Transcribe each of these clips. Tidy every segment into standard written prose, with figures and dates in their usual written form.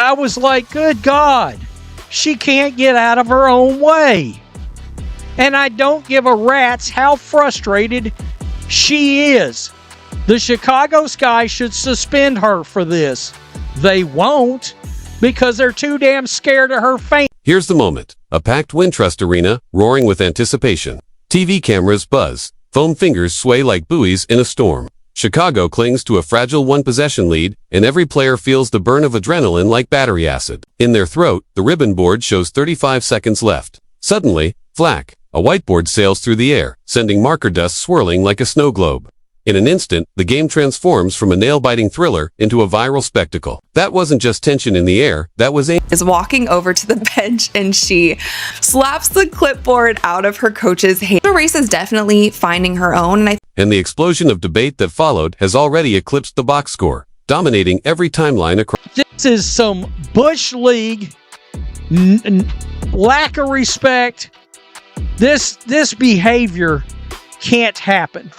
I was like, good God, she can't get out of her own way. And I don't give a rat's how frustrated she is. The Chicago Sky should suspend her for this. They won't, because they're too damn scared of her fame. Here's the moment. A packed Wintrust arena, roaring with anticipation. TV cameras buzz. Foam fingers sway like buoys in a storm. Chicago clings to a fragile one-possession lead, and every player feels the burn of adrenaline like battery acid. In their throat, the ribbon board shows 35 seconds left. Suddenly, flack, a whiteboard sails through the air, sending marker dust swirling like a snow globe. In an instant, the game transforms from a nail-biting thriller into a viral spectacle. That wasn't just tension in the air, that was is walking over to the bench and she slaps the clipboard out of her coach's hand. Angel Reese is definitely finding her own, and the explosion of debate that followed has already eclipsed the box score, dominating every timeline across. This is some Bush League lack of respect. This behavior can't happen.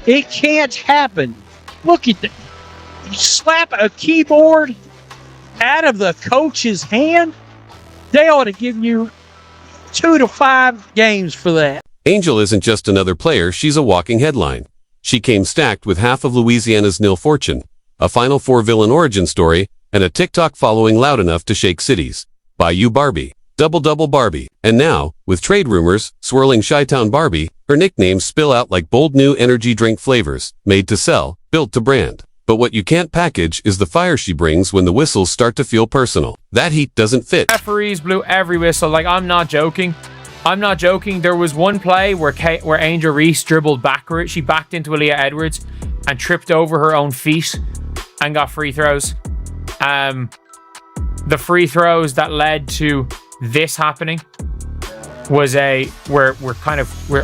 It can't happen. Look at that. You slap a keyboard out of the coach's hand. They ought to give you 2 to 5 games for that. Angel isn't just another player, she's a walking headline. She came stacked with half of Louisiana's nil fortune, a Final Four villain origin story, and a TikTok following loud enough to shake cities. Bayou Barbie, Double Barbie, and now, with trade rumors swirling Chi-Town Barbie, her nicknames spill out like bold new energy drink flavors, made to sell, built to brand. But what you can't package is the fire she brings when the whistles start to feel personal. That heat doesn't fit. Referees blew every whistle. Like, I'm not joking. There was one play where Angel Reese dribbled backwards. She backed into Aaliyah Edwards and tripped over her own feet and got free throws. The free throws that led to this happening were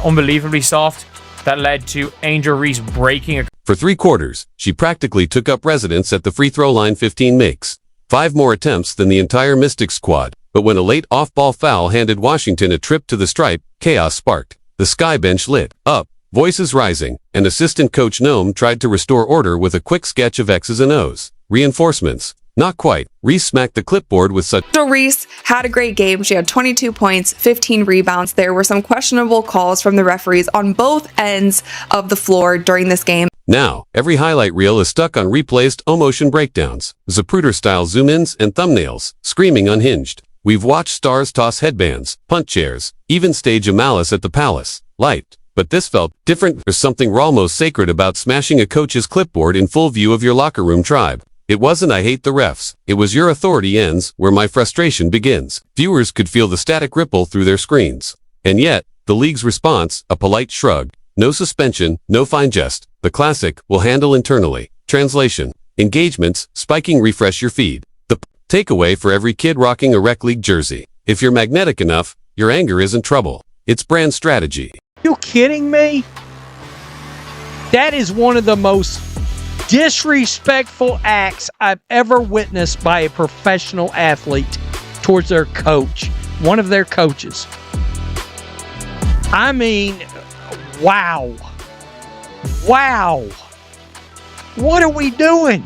unbelievably soft. That led to Angel Reese breaking. For 3 quarters, she practically took up residence at the free throw line 15 makes. 5 more attempts than the entire Mystics squad. But when a late off-ball foul handed Washington a trip to the stripe, chaos sparked. The Sky bench lit up, voices rising, and assistant coach Noam tried to restore order with a quick sketch of X's and O's. Reinforcements. Not quite. Reese smacked the clipboard with such. Angel Reese had a great game. She had 22 points, 15 rebounds. There were some questionable calls from the referees on both ends of the floor during this game. Now, every highlight reel is stuck on replays, O-motion breakdowns, Zapruder-style zoom-ins, and thumbnails, screaming unhinged. We've watched stars toss headbands, punt chairs, even stage a malice at the Palace. Light. But this felt different. There's something almost sacred about smashing a coach's clipboard in full view of your locker room tribe. It wasn't "I hate the refs." It was "your authority ends where my frustration begins." Viewers could feel the static ripple through their screens. And yet, the league's response, a polite shrug. No suspension, no fine jest. The classic, "we'll handle internally." Translation. Engagements, spiking refresh your feed. The takeaway for every kid rocking a rec league jersey. If you're magnetic enough, your anger isn't trouble. It's brand strategy. You kidding me? That is one of the most disrespectful acts I've ever witnessed by a professional athlete towards their coach, one of their coaches. I mean, wow. What are we doing?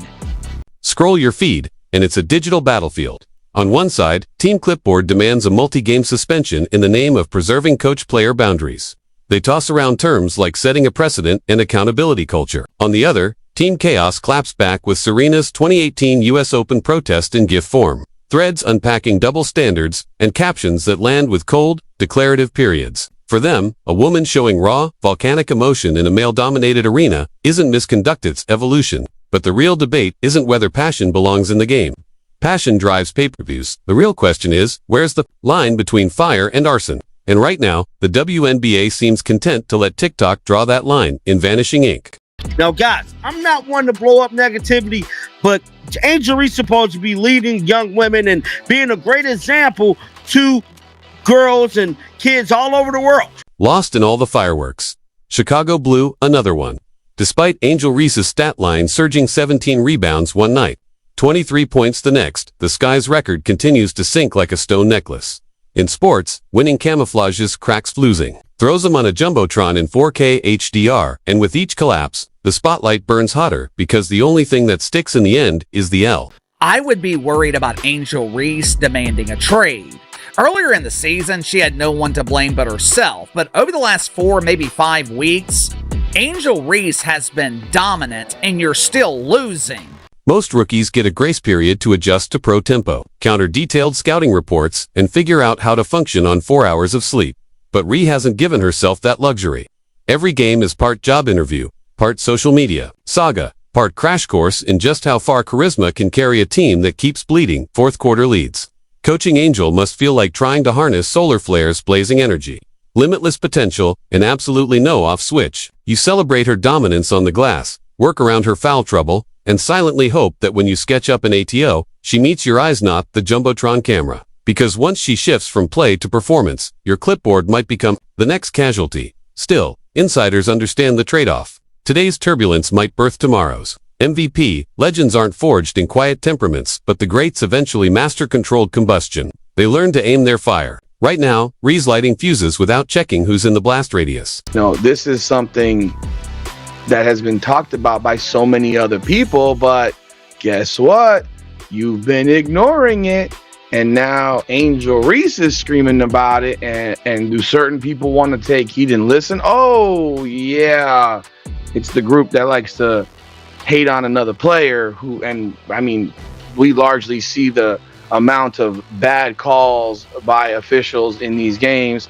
Scroll your feed, and it's a digital battlefield. On one side, Team Clipboard demands a multi-game suspension in the name of preserving coach-player boundaries. They toss around terms like setting a precedent and accountability culture. On the other, Team Chaos claps back with Serena's 2018 U.S. Open protest in GIF form. Threads unpacking double standards and captions that land with cold, declarative periods. For them, a woman showing raw, volcanic emotion in a male-dominated arena isn't misconduct, it's evolution. But the real debate isn't whether passion belongs in the game. Passion drives pay-per-views. The real question is, where's the line between fire and arson? And right now, the WNBA seems content to let TikTok draw that line in vanishing ink. Now, guys, I'm not one to blow up negativity, but Angel Reese is supposed to be leading young women and being a great example to girls and kids all over the world. Lost in all the fireworks. Chicago blew another one. Despite Angel Reese's stat line surging 17 rebounds one night, 23 points the next, the Sky's record continues to sink like a stone necklace. In sports, winning camouflages cracks losing. Throws them on a jumbotron in 4K HDR, and with each collapse, the spotlight burns hotter because the only thing that sticks in the end is the L. I would be worried about Angel Reese demanding a trade. Earlier in the season, she had no one to blame but herself, but over the last 4, maybe 5 weeks, Angel Reese has been dominant and you're still losing. Most rookies get a grace period to adjust to pro tempo, counter detailed scouting reports, and figure out how to function on 4 hours of sleep. But Ree hasn't given herself that luxury. Every game is part job interview, part social media saga, part crash course in just how far charisma can carry a team that keeps bleeding fourth quarter leads. Coaching Angel must feel like trying to harness solar flares' blazing energy. Limitless potential and absolutely no off switch. You celebrate her dominance on the glass, work around her foul trouble, and silently hope that when you sketch up an ATO, she meets your eyes, not the Jumbotron camera. Because once she shifts from play to performance, your clipboard might become the next casualty. Still, insiders understand the trade-off. Today's turbulence might birth tomorrow's MVP. Legends aren't forged in quiet temperaments, but the greats eventually master controlled combustion. They learn to aim their fire. Right now, Ree's lighting fuses without checking who's in the blast radius. No, this is something that has been talked about by so many other people, but guess what? You've been ignoring it, and now Angel Reese is screaming about it, and do certain people want to take heed and listen? Oh, yeah. It's the group that likes to hate on another player who, and I mean, we largely see the amount of bad calls by officials in these games.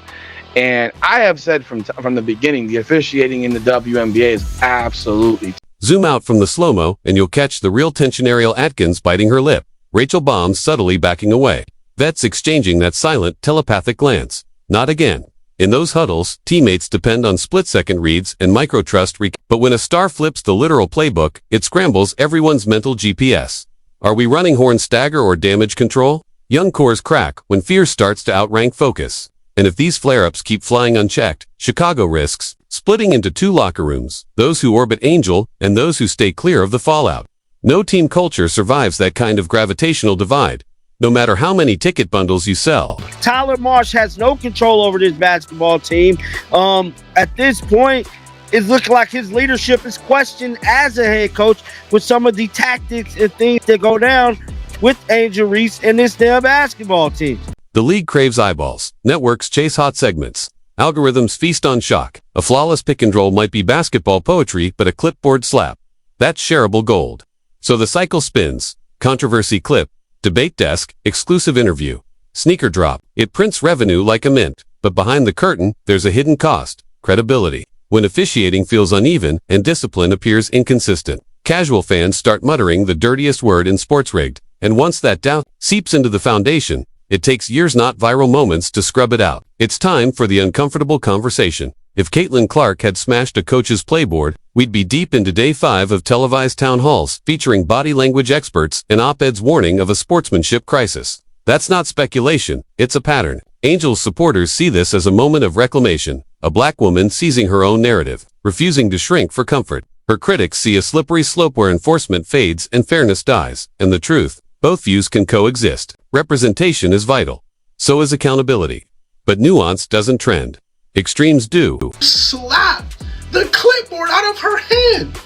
And I have said from the beginning, the officiating in the WNBA is absolutely. Zoom out from the slow-mo, and you'll catch the real tension. Ariel Atkins biting her lip. Rachel Baum subtly backing away. Vets exchanging that silent, telepathic glance. Not again. In those huddles, teammates depend on split-second reads and micro-trust but when a star flips the literal playbook, it scrambles everyone's mental GPS. Are we running horn stagger or damage control? Young cores crack when fear starts to outrank focus. And if these flare-ups keep flying unchecked, Chicago risks splitting into 2 locker rooms, those who orbit Angel and those who stay clear of the fallout. No team culture survives that kind of gravitational divide, no matter how many ticket bundles you sell. Tyler Marsh has no control over this basketball team. At this point, it's looking like his leadership is questioned as a head coach with some of the tactics and things that go down with Angel Reese and this damn basketball team. The league craves eyeballs. Networks chase hot segments. Algorithms feast on shock. A flawless pick and roll might be basketball poetry, but a clipboard slap, that's shareable gold. So the cycle spins. Controversy clip, debate desk, exclusive interview, sneaker drop. It prints revenue like a mint, but behind the curtain, there's a hidden cost, credibility. When officiating feels uneven and discipline appears inconsistent, casual fans start muttering the dirtiest word in sports rigged, and once that doubt seeps into the foundation, it takes years, not viral moments, to scrub it out. It's time for the uncomfortable conversation. If Caitlin Clark had smashed a coach's playboard, we'd be deep into day 5 of televised town halls featuring body language experts and op-eds warning of a sportsmanship crisis. That's not speculation, it's a pattern. Angel's supporters see this as a moment of reclamation, a black woman seizing her own narrative, refusing to shrink for comfort. Her critics see a slippery slope where enforcement fades and fairness dies. And the truth, both views can coexist. Representation is vital. So is accountability. But nuance doesn't trend. Extremes do. Slap the clipboard out of her hand.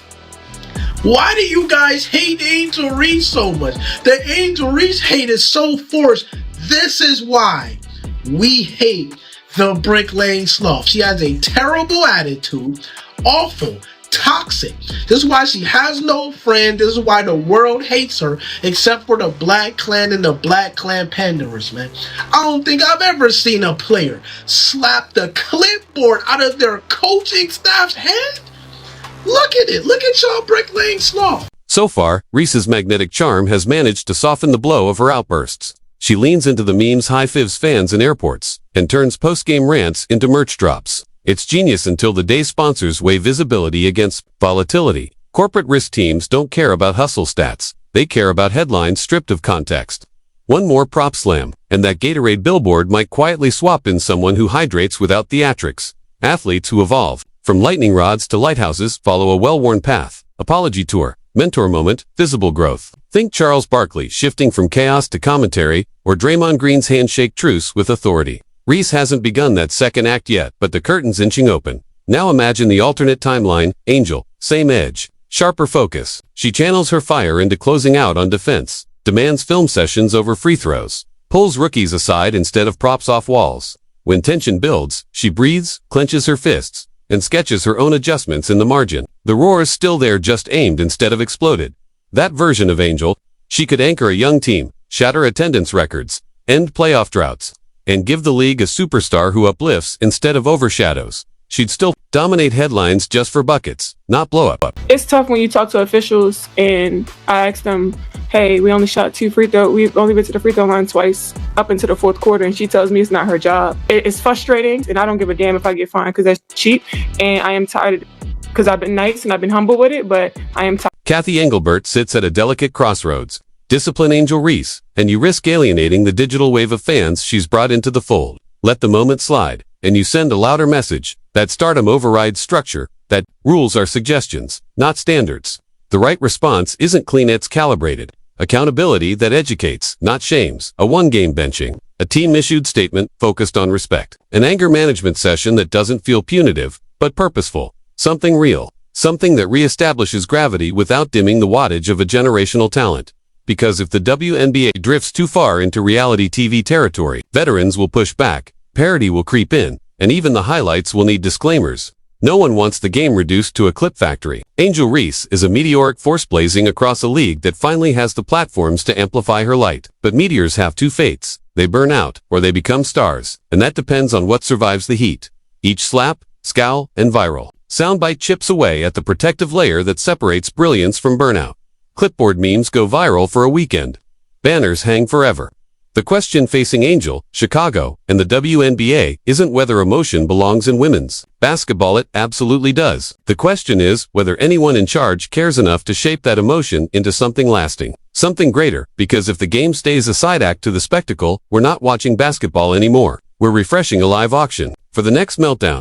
Why do you guys hate Angel Reese so much? The Angel Reese hate is so forced. This is why we hate the Brick Lane Sloth. She has a terrible attitude, awful, toxic. This is why she has no friend. This is why the world hates her, except for the Black Clan and the Black Clan panders, man. I don't think I've ever seen a player slap the clipboard out of their coaching staff's hand. Look at it. Look at y'all, Brick Lane Sloth. So far, Reese's magnetic charm has managed to soften the blow of her outbursts. She leans into the memes high fivs fans in airports and turns post-game rants into merch drops. It's genius until the day sponsors weigh visibility against volatility. Corporate risk teams don't care about hustle stats. They care about headlines stripped of context. One more prop slam, and that Gatorade billboard might quietly swap in someone who hydrates without theatrics. Athletes who evolve from lightning rods to lighthouses follow a well-worn path. Apology tour, mentor moment, visible growth. Think Charles Barkley shifting from chaos to commentary, or Draymond Green's handshake truce with authority. Reese hasn't begun that second act yet, but the curtain's inching open. Now imagine the alternate timeline. Angel, same edge, sharper focus. She channels her fire into closing out on defense. demands film sessions over free throws, pulls rookies aside instead of props off walls. When tension builds, she breathes, clenches her fists, and sketches her own adjustments in the margin. The roar is still there, just aimed instead of exploded. That version of Angel, she could anchor a young team, shatter attendance records, end playoff droughts, and give the league a superstar who uplifts instead of overshadows. She'd still dominate headlines just for buckets, not blow up. It's tough when you talk to officials and I ask them, hey, we only shot 2 free throws. We've only been to the free throw line twice up into the fourth quarter, and she tells me it's not her job. It's frustrating, and I don't give a damn if I get fined because that's cheap, and I am tired because I've been nice and I've been humble with it, but I am tired. Kathy Engelbert sits at a delicate crossroads. Discipline Angel Reese, and you risk alienating the digital wave of fans she's brought into the fold. Let the moment slide, and you send a louder message that stardom overrides structure, that rules are suggestions, not standards. The right response isn't clean, it's calibrated. Accountability that educates, not shames. A one-game benching. A team-issued statement focused on respect. An anger management session that doesn't feel punitive, but purposeful. Something real. Something that reestablishes gravity without dimming the wattage of a generational talent. Because if the WNBA drifts too far into reality TV territory, veterans will push back, parody will creep in, and even the highlights will need disclaimers. No one wants the game reduced to a clip factory. Angel Reese is a meteoric force blazing across a league that finally has the platforms to amplify her light. But meteors have two fates. They burn out, or they become stars. And that depends on what survives the heat. Each slap, scowl, and viral soundbite chips away at the protective layer that separates brilliance from burnout. Clipboard memes go viral for a weekend. Banners hang forever. The question facing Angel, Chicago, and the WNBA isn't whether emotion belongs in women's basketball. It absolutely does. The question is whether anyone in charge cares enough to shape that emotion into something lasting, something greater, because if the game stays a side act to the spectacle, we're not watching basketball anymore. We're refreshing a live auction. For the next meltdown,